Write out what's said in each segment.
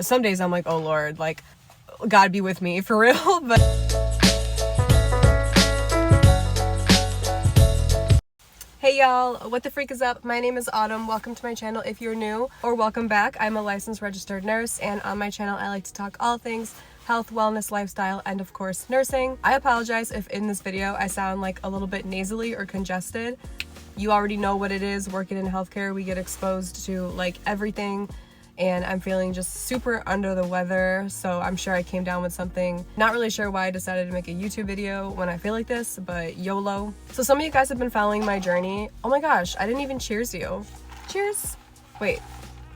some days I'm like, oh Lord, like, God be with me for real. But hey y'all, what the freak is up? My name is Autumn. Welcome to my channel if you're new, or welcome back. I'm a licensed registered nurse, and on my channel I like to talk all things health, wellness, lifestyle, and of course nursing. I apologize if in this video I sound like a little bit nasally or congested. You already know what it is. Working in healthcare, we get exposed to like everything, and I'm feeling just super under the weather, so I'm sure I came down with something. Not really sure why I decided to make a YouTube video when I feel like this, but YOLO. So some of you guys have been following my journey. Oh my gosh, I didn't even cheers you. Cheers. Wait,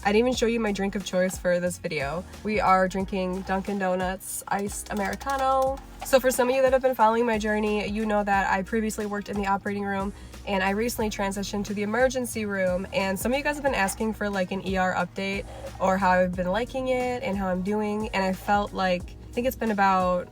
I didn't even show you my drink of choice for this video. We are drinking Dunkin' Donuts iced Americano. So for some of you that have been following my journey, you know that I previously worked in the operating room, and I recently transitioned to the emergency room, and some of you guys have been asking for like an ER update or how I've been liking it and how I'm doing, and I felt like, I think it's been about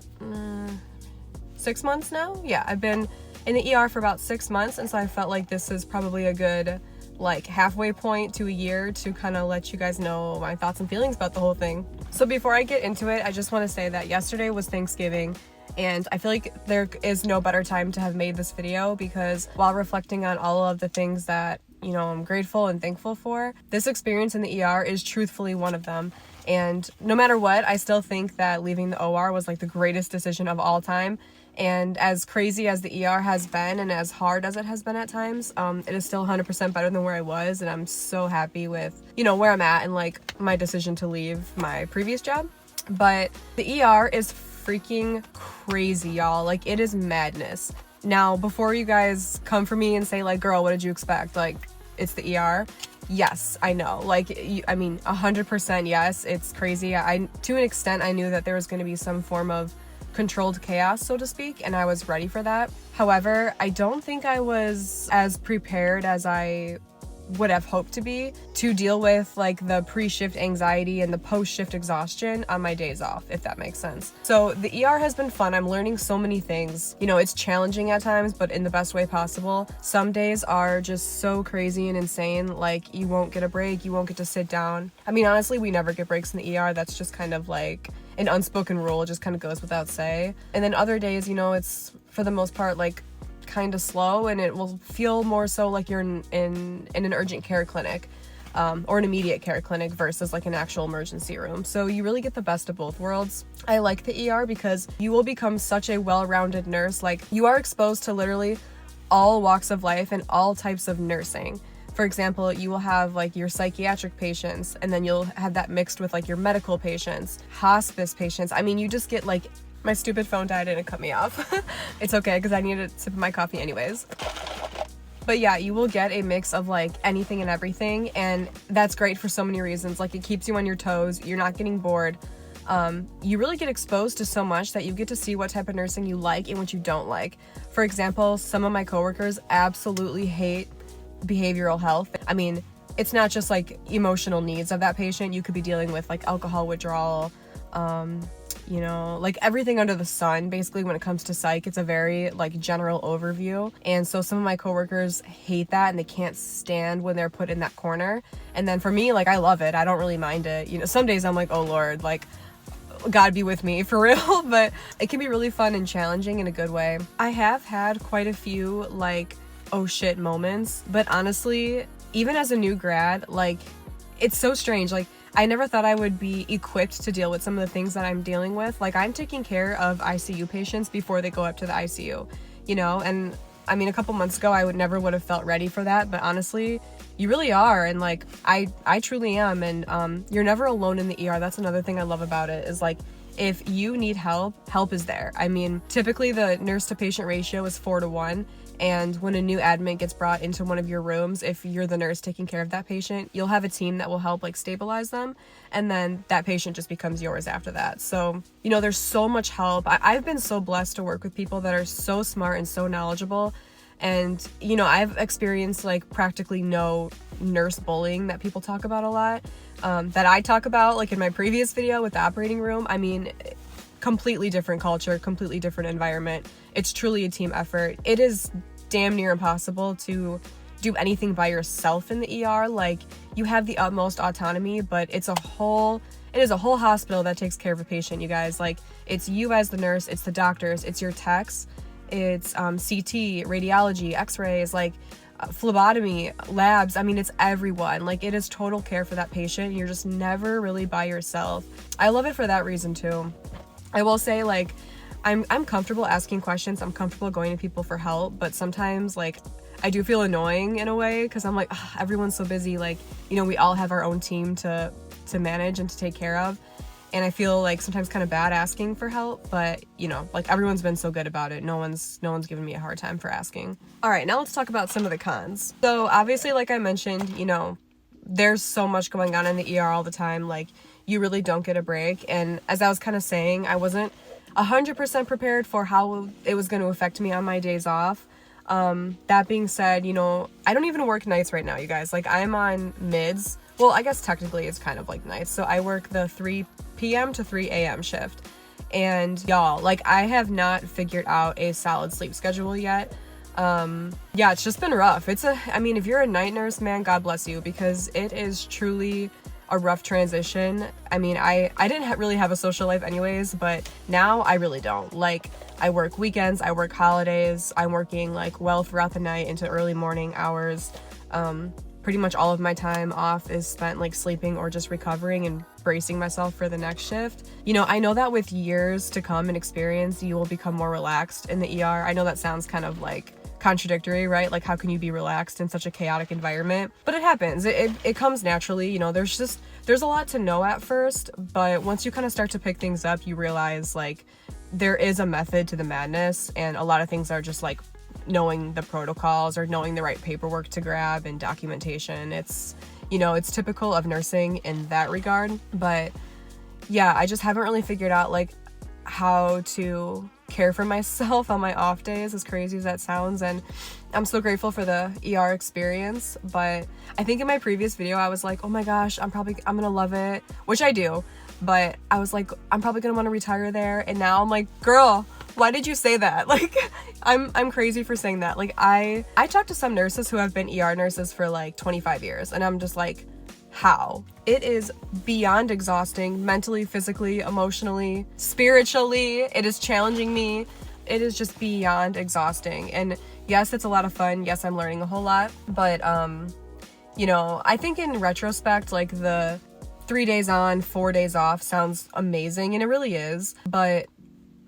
6 months now. Yeah, I've been in the ER for about 6 months, and so I felt like this is probably a good like halfway point to a year to kind of let you guys know my thoughts and feelings about the whole thing. So before I get into it, I just want to say that yesterday was Thanksgiving, and I feel like there is no better time to have made this video, because while reflecting on all of the things that, you know, I'm grateful and thankful for, this experience in the ER is truthfully one of them. And no matter what, I still think that leaving the OR was like the greatest decision of all time. And as crazy as the ER has been and as hard as it has been at times, it is still 100% better than where I was, and I'm so happy with, you know, where I'm at and like my decision to leave my previous job. But the ER is freaking crazy, y'all. Like, it is madness. Now, before you guys come for me and say like, girl, what did you expect? Like, it's the ER. Yes, I know. Like, I mean, 100% yes, it's crazy. To an extent, I knew that there was going to be some form of controlled chaos, so to speak, and I was ready for that. However, I don't think I was as prepared as I would have hoped to be to deal with like the pre-shift anxiety and the post-shift exhaustion on my days off, if that makes sense. So the ER has been fun. I'm learning so many things. You know, it's challenging at times, but in the best way possible. Some days are just so crazy and insane, like you won't get a break, you won't get to sit down. I mean, honestly, we never get breaks in the ER. That's just kind of like an unspoken rule. It just kind of goes without say. And then other days, you know, it's for the most part like kind of slow, and it will feel more so like you're in an urgent care clinic or an immediate care clinic versus like an actual emergency room. So you really get the best of both worlds. I like the ER because you will become such a well-rounded nurse. Like, you are exposed to literally all walks of life and all types of nursing. For example, you will have like your psychiatric patients, and then you'll have that mixed with like your medical patients, hospice patients. I mean, you just get like, my stupid phone died and it cut me off. It's okay, because I needed a sip of my coffee anyways. But yeah, you will get a mix of like anything and everything, and that's great for so many reasons. Like, it keeps you on your toes, you're not getting bored. You really get exposed to so much that you get to see what type of nursing you like and what you don't like. For example, some of my coworkers absolutely hate behavioral health. I mean, it's not just like emotional needs of that patient. You could be dealing with like alcohol withdrawal, you know, like everything under the sun. Basically, when it comes to psych, it's a very like general overview. And so some of my coworkers hate that, and they can't stand when they're put in that corner. And then for me, like, I love it. I don't really mind it. You know, some days I'm like, oh Lord, like, God be with me for real. But it can be really fun and challenging in a good way. I have had quite a few like, oh shit moments, but honestly, even as a new grad, like, it's so strange. Like, I never thought I would be equipped to deal with some of the things that I'm dealing with. Like, I'm taking care of ICU patients before they go up to the ICU, you know? And I mean, a couple months ago, I never would have felt ready for that, but honestly, you really are. And like, I truly am. And you're never alone in the ER. That's another thing I love about it, is like, if you need help is there. I mean, typically the nurse to patient ratio is 4-to-1. And when a new admit gets brought into one of your rooms, if you're the nurse taking care of that patient, you'll have a team that will help like stabilize them. And then that patient just becomes yours after that. So, you know, there's so much help. I've been so blessed to work with people that are so smart and so knowledgeable. And, you know, I've experienced like practically no nurse bullying that people talk about a lot, that I talk about like in my previous video with the operating room. I mean, completely different culture, completely different environment. It's truly a team effort. It is damn near impossible to do anything by yourself in the ER. Like, you have the utmost autonomy, but it's a whole it is a whole hospital that takes care of a patient, you guys. Like, it's you as the nurse, it's the doctors, it's your techs, it's CT, radiology, x-rays, like phlebotomy, labs. I mean, it's everyone. Like, it is total care for that patient. You're just never really by yourself. I love it for that reason too. I will say, like, I'm comfortable asking questions. I'm comfortable going to people for help, but sometimes, like, I do feel annoying in a way because I'm like, everyone's so busy. Like, you know, we all have our own team to manage and to take care of. And I feel like sometimes kind of bad asking for help, but you know, like, everyone's been so good about it. No one's given me a hard time for asking. All right, now let's talk about some of the cons. So obviously, like I mentioned, you know, there's so much going on in the ER all the time. Like, you really don't get a break. And as I was kind of saying, I wasn't 100% prepared for how it was going to affect me on my days off. That being said, you know, I don't even work nights right now, you guys. Like, I'm on mids. Well, I guess technically it's kind of like nights. So I work the 3 p.m. to 3 a.m. shift. And y'all, like, I have not figured out a solid sleep schedule yet. Yeah, it's just been rough. I mean, if you're a night nurse, man, God bless you, because it is truly a rough transition. I mean, I didn't really have a social life anyways, but now I really don't. Like, I work weekends, I work holidays, I'm working like well throughout the night into early morning hours. Pretty much all of my time off is spent like sleeping or just recovering and bracing myself for the next shift. You know, I know that with years to come and experience, you will become more relaxed in the ER. I know that sounds kind of like contradictory, right? Like, how can you be relaxed in such a chaotic environment? But it happens. It comes naturally. You know, there's a lot to know at first, but once you kind of start to pick things up, you realize like there is a method to the madness, and a lot of things are just like knowing the protocols or knowing the right paperwork to grab and documentation. It's, you know, it's typical of nursing in that regard. But yeah, I just haven't really figured out like how to care for myself on my off days, as crazy as that sounds. And I'm so grateful for the ER experience. But I think in my previous video I was like, oh my gosh, I'm gonna love it, which I do, but I was like, I'm probably gonna want to retire there. And now I'm like, girl, why did you say that? Like, I'm crazy for saying that. Like, I talked to some nurses who have been ER nurses for like 25 years, and I'm just like, how? It is beyond exhausting, mentally, physically, emotionally, spiritually. It is challenging me. It is just beyond exhausting. And yes, it's a lot of fun. Yes, I'm learning a whole lot. But, you know, I think in retrospect, like, the 3 days on, 4 days off sounds amazing, and it really is. But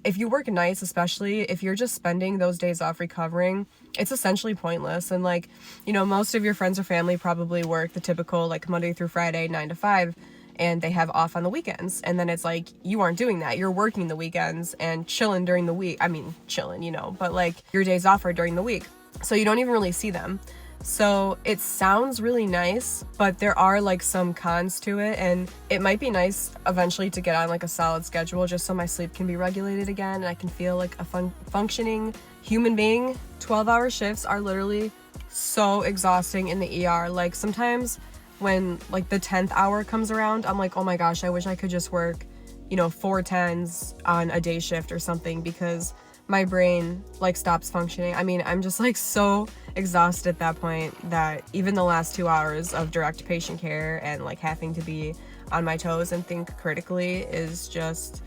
if you work nights, especially if you're just spending those days off recovering, it's essentially pointless. And like, you know, most of your friends or family probably work the typical like Monday through Friday, 9 to 5, and they have off on the weekends. And then it's like, you aren't doing that. You're working the weekends and chilling during the week. I mean, chilling, you know, but like your days off are during the week. So you don't even really see them. So it sounds really nice, but there are like some cons to it, and it might be nice eventually to get on like a solid schedule just so my sleep can be regulated again and I can feel like a functioning human being. 12-hour shifts are literally so exhausting in the ER. Like, sometimes when like the 10th hour comes around, I'm like, oh my gosh, I wish I could just work, you know, 4 10s on a day shift or something, because my brain like stops functioning. I mean, I'm just like so exhausted at that point that even the last 2 hours of direct patient care and like having to be on my toes and think critically is just,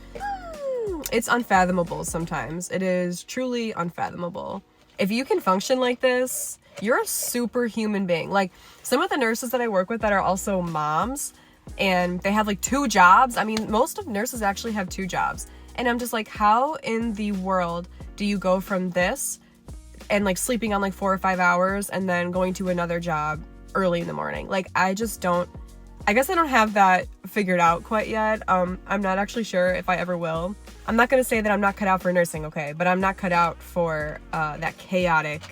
it's unfathomable sometimes. It is truly unfathomable. If you can function like this, you're a superhuman being. Like, some of the nurses that I work with that are also moms and they have like 2 jobs. I mean, most of nurses actually have 2 jobs. And I'm just like, how in the world do you go from this and like sleeping on like 4 or 5 hours and then going to another job early in the morning? Like, I guess I don't have that figured out quite yet. I'm not actually sure if I ever will. I'm not going to say that I'm not cut out for nursing, okay? But I'm not cut out for that chaotic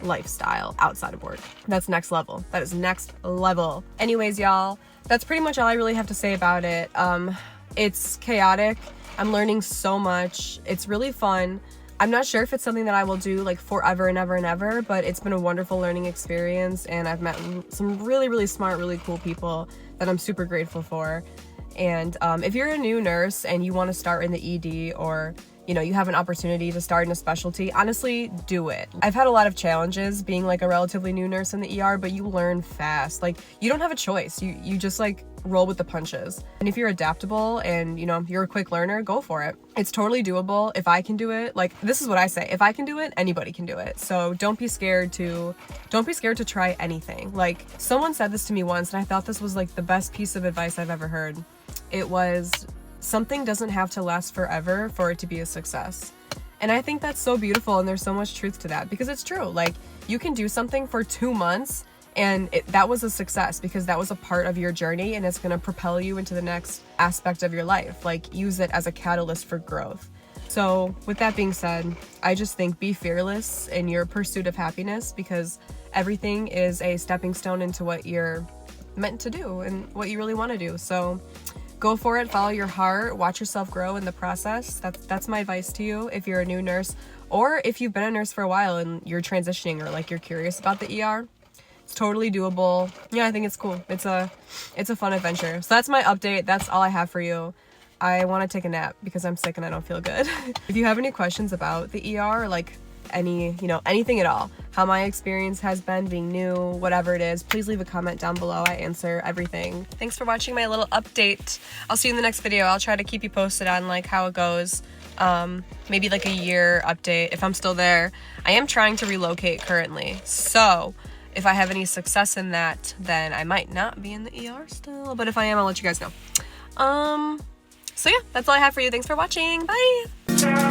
lifestyle outside of work. That's next level. That is next level. Anyways, y'all, that's pretty much all I really have to say about it. It's chaotic. I'm learning so much. It's really fun. I'm not sure if it's something that I will do like forever and ever and ever, but it's been a wonderful learning experience, and I've met some really, really smart, really cool people that I'm super grateful for. And if you're a new nurse and you want to start in the ED, or you have an opportunity to start in a specialty, honestly, do it. I've had a lot of challenges being like a relatively new nurse in the ER, but you learn fast. Like, you don't have a choice. You just like roll with the punches. And if you're adaptable and you're a quick learner, go for it. It's totally doable. If I can do it, like, this is what I say, if I can do it, anybody can do it. So don't be scared to try anything. Like, someone said this to me once, and I thought this was like the best piece of advice I've ever heard. It was, something doesn't have to last forever for it to be a success. And I think that's so beautiful, and there's so much truth to that, because it's true. Like, you can do something for 2 months and that was a success because that was a part of your journey, and it's going to propel you into the next aspect of your life. Like, use it as a catalyst for growth. So with that being said, I just think be fearless in your pursuit of happiness, because everything is a stepping stone into what you're meant to do and what you really want to do. So go for it, follow your heart, watch yourself grow in the process. That's my advice to you if you're a new nurse, or if you've been a nurse for a while and you're transitioning, or like you're curious about the ER. It's totally doable. Yeah, I think it's cool. It's a fun adventure. So that's my update. That's all I have for you. I want to take a nap because I'm sick and I don't feel good. If you have any questions about the ER, like anything at all, how my experience has been being new, whatever it is, please leave a comment down below. I answer everything. Thanks for watching my little update. I'll see you in the next video. I'll try to keep you posted on like how it goes. Maybe like a year update if I'm still there. I am trying to relocate currently, so if I have any success in that, then I might not be in the ER still, but if I am, I'll let you guys know. So yeah, that's all I have for you. Thanks for watching. Bye.